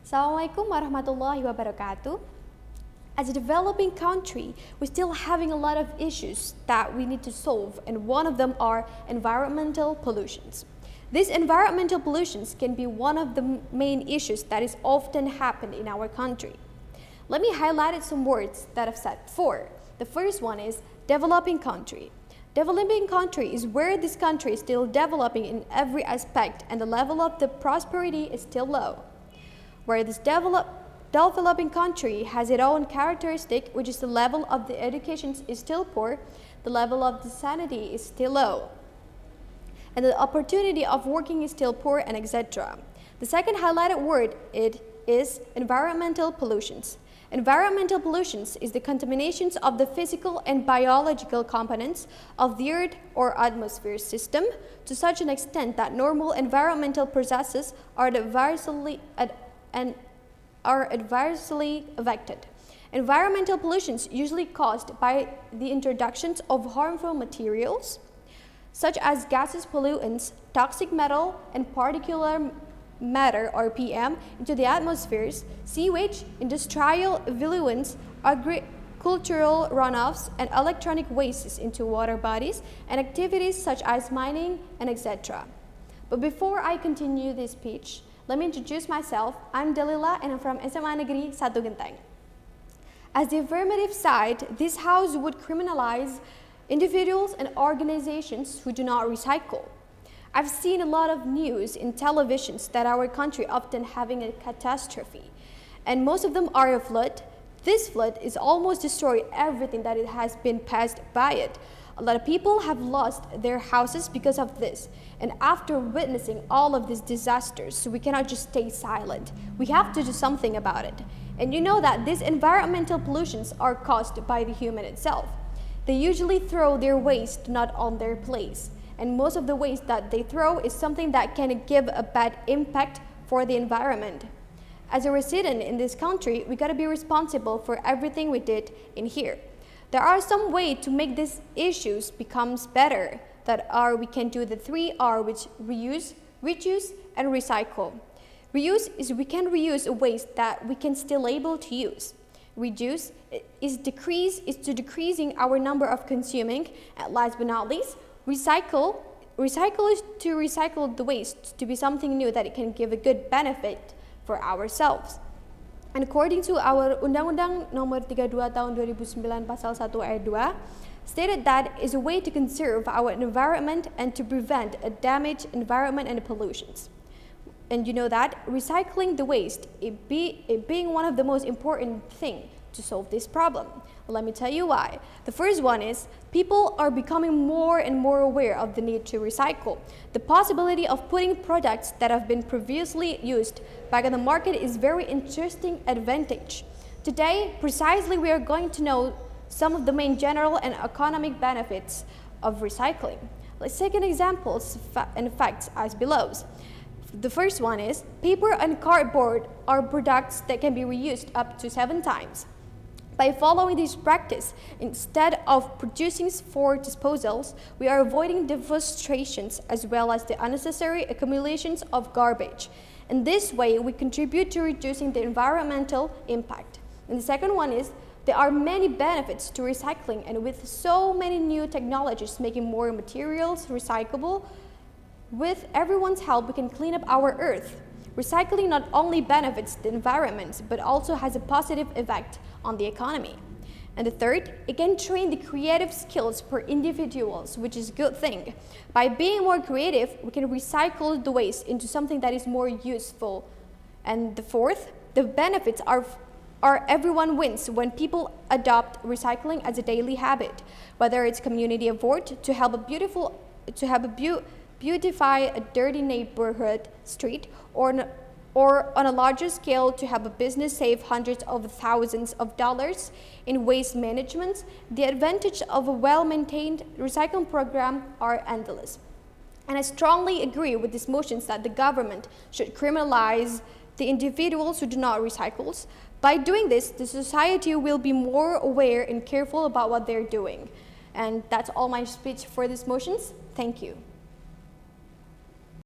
Assalamualaikum warahmatullahi wabarakatuh. As a developing country, we're still having a lot of issues that we need to solve, and one of them are environmental pollutions. These environmental pollutions can be one of the main issues that is often happened in our country. Let me highlight some words that I've said before. The first one is developing country. Developing country is where this country is still developing in every aspect and the level of the prosperity is still low. Where this developing country has its own characteristic, which is the level of the education is still poor, the level of the sanity is still low, and the opportunity of working is still poor, and etc. The second highlighted word is environmental pollutions. Environmental pollutions is the contaminations of the physical and biological components of the earth or atmosphere system to such an extent that normal environmental processes are adversely affected. Environmental pollutions usually caused by the introductions of harmful materials such as gases, pollutants, toxic metal, and particulate matter or PM into the atmospheres, sewage, industrial effluents, agricultural runoffs, and electronic wastes into water bodies, and activities such as mining and etc. But before I continue this speech, let me introduce myself. I'm Dalila and I'm from Sman Negeri 1 Genteng. As the affirmative side, this house would criminalize individuals and organizations who do not recycle. I've seen a lot of news in televisions that our country often having a catastrophe, and most of them are a flood. This flood is almost destroyed everything that it has been passed by it. A lot of people have lost their houses because of this. And after witnessing all of these disasters, we cannot just stay silent. We have to do something about it. And you know that these environmental pollutions are caused by the human itself. They usually throw their waste not on their place. And most of the waste that they throw is something that can give a bad impact for the environment. As a resident in this country, we gotta be responsible for everything we did in here. There are some ways to make these issues becomes better that we can do the 3R, which reuse, reduce, and recycle. Reuse is we can reuse a waste that we can still able to use. Reduce is decreasing our number of consuming. And last but not least, recycle is to recycle the waste to be something new that it can give a good benefit for ourselves. And according to our Undang-Undang Nomor 32 Tahun 2009 Pasal 1 Ayat 2, stated that is a way to conserve our environment and to prevent a damaged environment and pollutions. And you know that recycling the waste, it being one of the most important thing to solve this problem. Let me tell you why. The first one is people are becoming more and more aware of the need to recycle. The possibility of putting products that have been previously used back on the market is very interesting advantage. Today, precisely we are going to know some of the main general and economic benefits of recycling. Let's take an example and facts as below. The first one is paper and cardboard are products that can be reused up to 7 times. By following this practice, instead of producing for disposals, we are avoiding deforestrations as well as the unnecessary accumulations of garbage. In this way, we contribute to reducing the environmental impact. And the second one is there are many benefits to recycling, and with so many new technologies making more materials recyclable, with everyone's help, we can clean up our earth. Recycling not only benefits the environment, but also has a positive effect on the economy. And the third, it can train the creative skills for individuals, which is a good thing. By being more creative, we can recycle the waste into something that is more useful. And the fourth, the benefits are everyone wins when people adopt recycling as a daily habit, whether it's community effort to help beautify a dirty neighborhood street, or on a larger scale to have a business save hundreds of thousands of dollars in waste management. The advantage of a well-maintained recycling program are endless. And I strongly agree with these motions that the government should criminalize the individuals who do not recycle. By doing this, the society will be more aware and careful about what they're doing. And that's all my speech for these motions. Thank you.